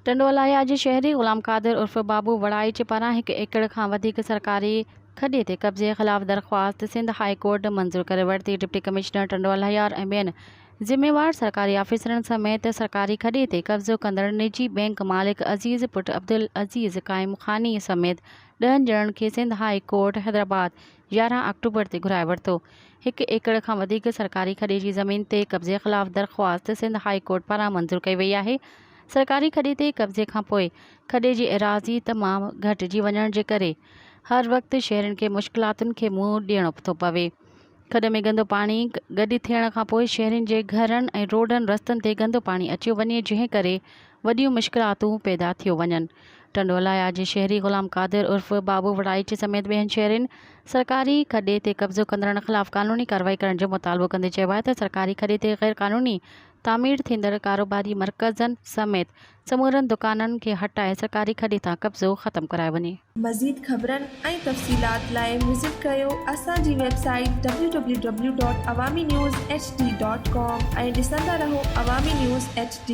टंडोलाया जे शहरी ग़ुलाम क़ादिर उर्फ़ बाबू वड़ाइच पारां 1 एकड़ खां वधीक सरकारी खॾे ते कब्ज़े ख़िलाफ़ दरख़्वास्त सिंध हाई कोर्ट मंज़ूर करे वरिती। डिप्टी कमिश्नर टंडोलाया ऐं ॿियनि ज़िम्मेवार सरकारी आफ़ीसरनि समेत सरकारी खॾे ते कब्ज़ो कंदड़ निजी बैंक मालिक अज़ीज़ पुट अब्दुल अज़ीज़ क़ाइम ख़ानी समेत 10 ॼणनि खे सिंध हाई कोर्ट हैदराबाद 11 अक्टूबर ते घुराए वरितो। 1 एकड़ खां वधीक सरकारी खॾे जी ज़मीन ते कब्ज़े ख़िलाफ़ दरख़्वास्त सिंध हाई कोर्ट पारां मंज़ूर कई वई आहे। सरकारी खॾे ते कब्ज़े खां पोइ खॾे जी एराज़ी तमामु घटिजी वञण जे करे हर वक़्तु शहरियुनि खे मुश्किलातुनि खे मुंहुं ॾियणो थो पवे। खॾ में गंदो पाणी गॾु थियण खां पोइ शहरियुनि जे घरनि ऐं रोडनि रस्तनि ते गंदो पाणी अची वञे, जंहिं करे वॾियूं मुश्किलातूं पैदा थियूं वञनि। टंडोलाया जे शहरी ग़ुलाम क़ादिर उर्फ़ बाबू वड़ाइच समेत ॿियनि शहरियुनि सरकारी खॾे ते कब्ज़ो कंदड़नि ख़िलाफ़ क़ानूनी कार्रवाई करण जो मुतालबो कंदे चयो आहे त सरकारी खॾे ते ग़ैर क़ानूनी तामीर थींदड़ कारोबारी मर्कज़नि समेत समूरनि दुकाननि खे हटाए सरकारी खॾे तां कब्ज़ो ख़तमु कराए वञे। मज़ीद ख़बरनि ऐं तफ़सीलात लाइ विज़िट कयो असांजी वेबसाइट www.awamiNewsHD.com ऐं ॾिसंदा रहो अवामी न्यूज़ HD।